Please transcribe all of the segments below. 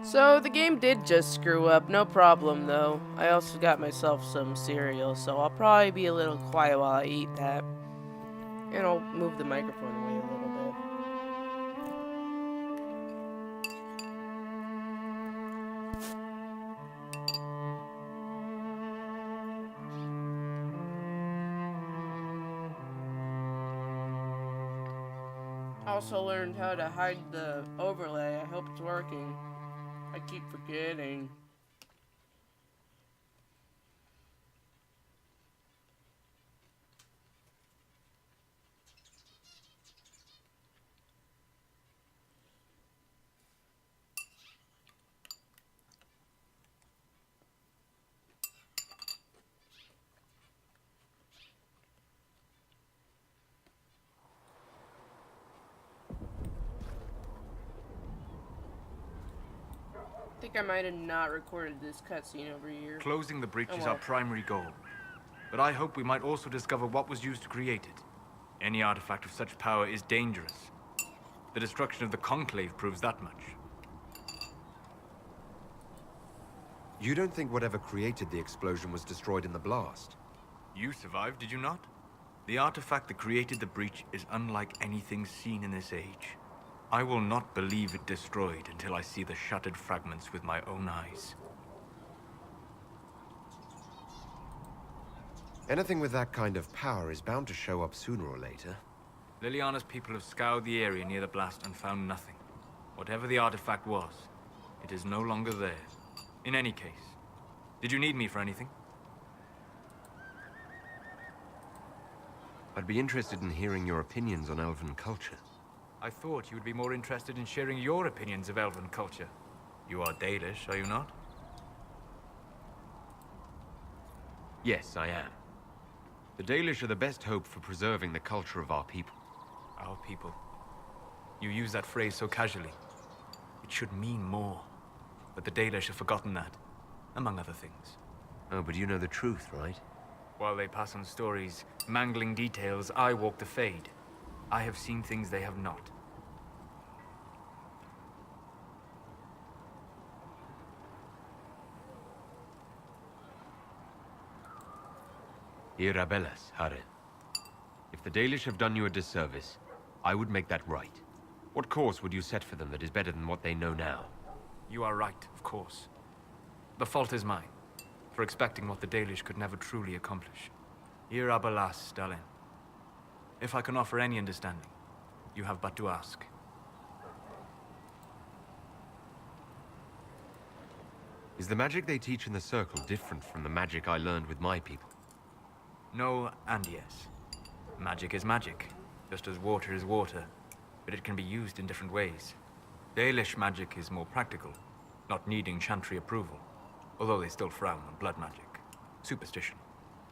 So the game did just screw up, no problem though. I also got myself some cereal, so I'll probably be a little quiet while I eat that. And I'll move the microphone away a little bit. Also learned how to hide the overlay. I hope it's working. I keep forgetting. I think I might have not recorded this cutscene over here. Closing the breach Oh, is well. our primary goal. But I hope we might also discover what was used to create it. Any artifact of such power is dangerous. The destruction of the Conclave proves that much. You don't think whatever created the explosion was destroyed in the blast? You survived, did you not? The artifact that created the breach is unlike anything seen in this age. I will not believe it destroyed until I see the shattered fragments with my own eyes. Anything with that kind of power is bound to show up sooner or later. Liliana's people have scoured the area near the blast and found nothing. Whatever the artifact was, it is no longer there. In any case, did you need me for anything? I'd be interested in hearing your opinions on elven culture. I thought you would be more interested in sharing your opinions of elven culture. You are Dalish, are you not? Yes, I am. The Dalish are the best hope for preserving the culture of our people. Our people. You use that phrase so casually. It should mean more. But the Dalish have forgotten that, among other things. Oh, but you know the truth, right? While they pass on stories, mangling details, I walk the Fade. I have seen things they have not. Irabellas, Hare. If the Dalish have done you a disservice, I would make that right. What course would you set for them that is better than what they know now? You are right, of course. The fault is mine, for expecting what the Dalish could never truly accomplish. Irabalas, Dalin. If I can offer any understanding, you have but to ask. Is the magic they teach in the Circle different from the magic I learned with my people? No and yes. Magic is magic, just as water is water, but it can be used in different ways. Dalish magic is more practical, not needing chantry approval, although they still frown on blood magic. Superstition.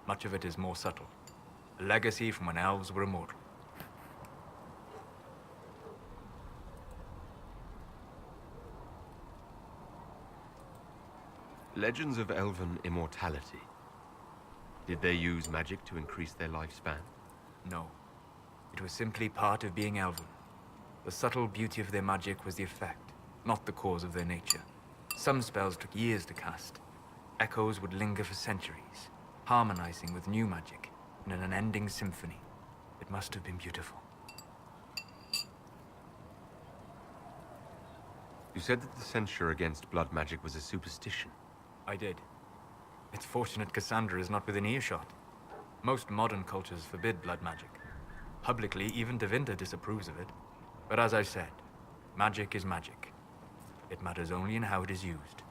Much of it is more subtle. A legacy from when elves were immortal. Legends of elven immortality. Did they use magic to increase their lifespan? No. It was simply part of being elven. The subtle beauty of their magic was the effect, not the cause of their nature. Some spells took years to cast. Echoes would linger for centuries, harmonizing with new magic in an unending symphony. It must have been beautiful. You said that the censure against blood magic was a superstition. I did. It's fortunate Cassandra is not within earshot. Most modern cultures forbid blood magic. Publicly, even Devinter disapproves of it. But as I said, magic is magic. It matters only in how it is used.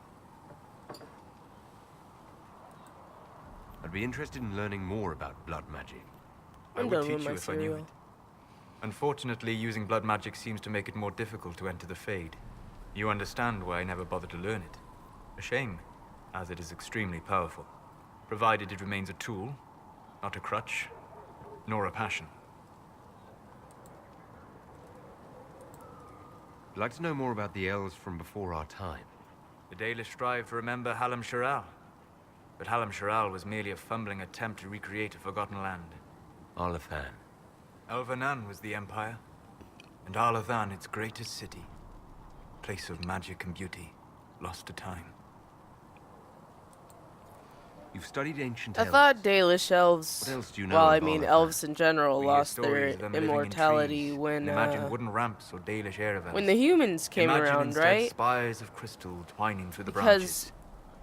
I'd be interested in learning more about blood magic. I I'm would done with teach you my if I knew cereal. it. Unfortunately, using blood magic seems to make it more difficult to enter the Fade. You understand why I never bothered to learn it. A shame, as it is extremely powerful, provided it remains a tool, not a crutch, nor a passion. I'd like to know more about the elves from before our time. The Dalish strive to remember Hallam Sharal. But Hallam Sharal was merely a fumbling attempt to recreate a forgotten land. Arlathan. Elvanan was the empire, and Arlathan its greatest city. Place of magic and beauty. lost to time. You've studied ancient I elves. thought Dalish elves, What else do you know well, I of mean, Arlathan? elves in general We hear lost their stories of them living in immortality trees, when and imagine wooden ramps or Dalish aeravels. when the humans came Imagine around, instead right? spires of crystal twining through the Because branches.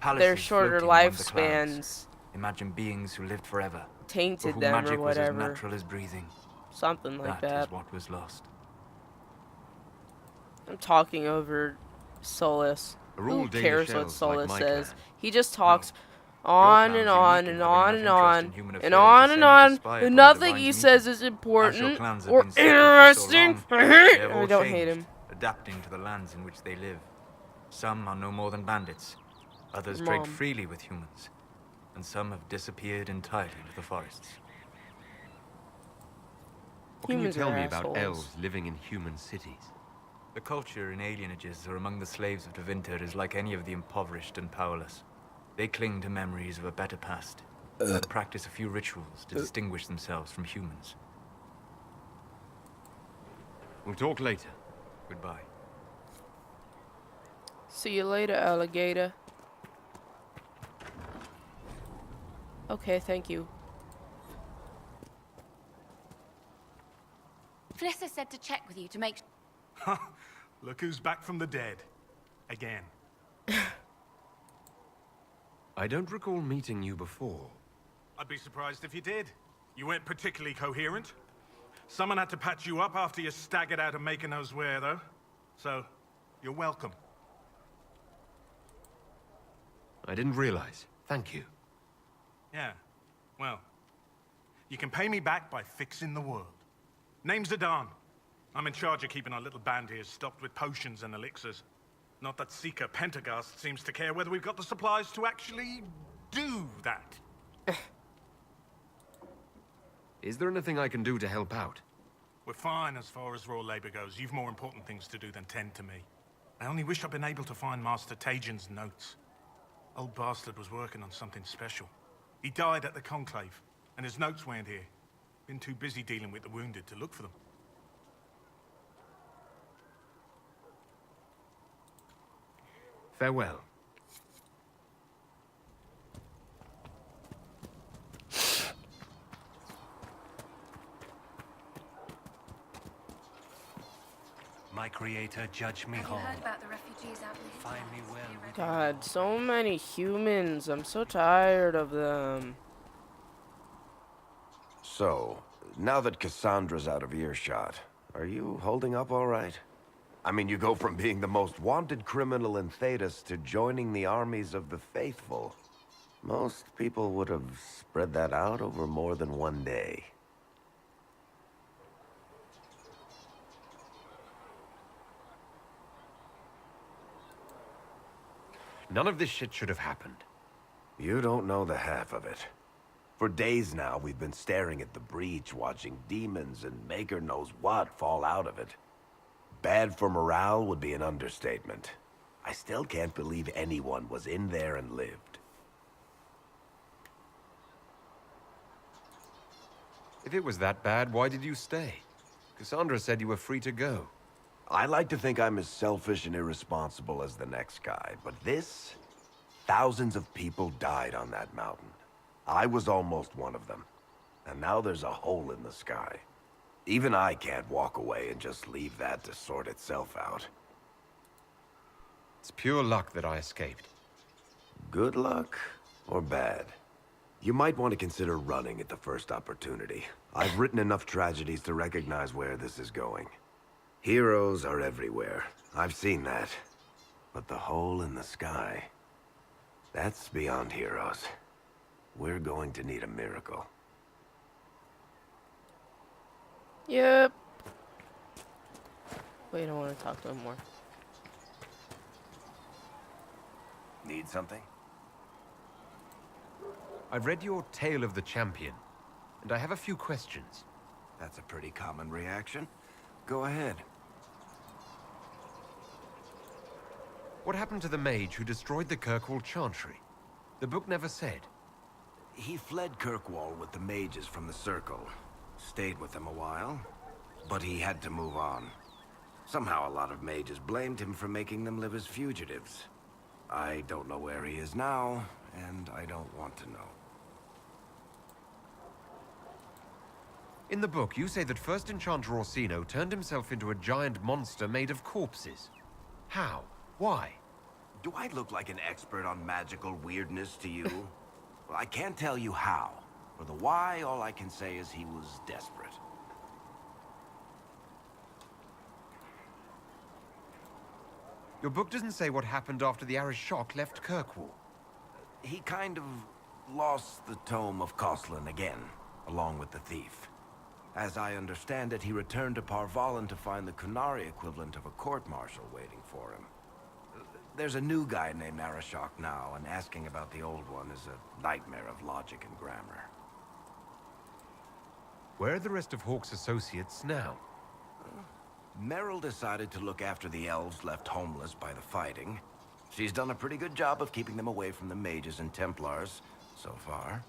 their Palaces shorter floating among the clouds. lifespans Imagine beings who lived forever, for tainted whom them or magic was as whatever. natural as breathing. Something like That that. is what was lost. I'm talking over Solus. Are all Who Dalish cares what elves like Solus my says? clan? He just talks Your on clan's and on unique in and having on enough and interest on in human and affairs on to and send on, to spy and upon the nothing divine he meeting. says is As your important clans have or been separate for so interesting. long, they have all I don't hate changed, him. adapting to the lands in which they live. Some are no more than bandits. Others Mom. trade freely with humans. And some have disappeared entirely into the forests. What can you Humans tell are me about assholes. elves living in human cities? The culture in alienages or among the slaves of Tevinter is like any of the impoverished and powerless. They cling to memories of a better past and practice a few rituals to distinguish themselves from humans. We'll talk later. Goodbye. See you later, alligator. Okay, thank you. Flissa said to check with you to make Look who's back from the dead. Again. I don't recall meeting you before. I'd be surprised if you did. You weren't particularly coherent. Someone had to patch you up after you staggered out of making knows where, though. So, you're welcome. I didn't realize. Thank you. Yeah, well, you can pay me back by fixing the world. Name's Adan. I'm in charge of keeping our little band here stocked with potions and elixirs. Not that Seeker Pentagast seems to care whether we've got the supplies to actually do that. Is there anything I can do to help out? We're fine as far as raw labor goes. You've more important things to do than tend to me. I only wish I'd been able to find Master Tajin's notes. Old bastard was working on something special. He died at the Conclave, and his notes weren't here. Been too busy dealing with the wounded to look for them. Farewell. My creator, judge me Have you whole. heard about the refugees out there? Find me well within God, so many humans. I'm so tired of them. So, now that Cassandra's out of earshot, are you holding up all right? I mean, you go from being the most wanted criminal in Thedas to joining the armies of the faithful. Most people would have spread that out over more than one day. None of this shit should have happened. You don't know the half of it. For days now, we've been staring at the breach, watching demons and maker knows what fall out of it. Bad for morale would be an understatement. I still can't believe anyone was in there and lived. If it was that bad, why did you stay? Cassandra said you were free to go. I like to think I'm as selfish and irresponsible as the next guy, but this... Thousands of people died on that mountain. I was almost one of them. And now there's a hole in the sky. Even I can't walk away and just leave that to sort itself out. It's pure luck that I escaped. Good luck or bad? You might want to consider running at the first opportunity. I've written enough tragedies to recognize where this is going. Heroes are everywhere. I've seen that. But the hole in the sky... that's beyond heroes. We're going to need a miracle. Yep. Wait, I don't want to talk to him more. Need something? I've read your Tale of the Champion, and I have a few questions. That's a pretty common reaction. Go ahead. What happened to the mage who destroyed the Kirkwall Chantry? The book never said. He fled Kirkwall with the mages from the Circle. Stayed with them a while, but he had to move on. Somehow a lot of mages blamed him for making them live as fugitives. I don't know where he is now, and I don't want to know. In the book, you say that First Enchanter Orsino turned himself into a giant monster made of corpses. How? Why? Do I look like an expert on magical weirdness to you? Well, I can't tell you how. For the why, all I can say is he was desperate. Your book doesn't say what happened after the Arishok left Kirkwall. He kind of lost the tome of Coslin again, along with the thief. As I understand it, he returned to Parvalan to find the Kunari equivalent of a court-martial waiting for him. There's a new guy named Arishok now, and asking about the old one is a nightmare of logic and grammar. Where are the rest of Hawke's associates now? Meryl decided to look after the elves left homeless by the fighting. She's done a pretty good job of keeping them away from the mages and Templars, so far.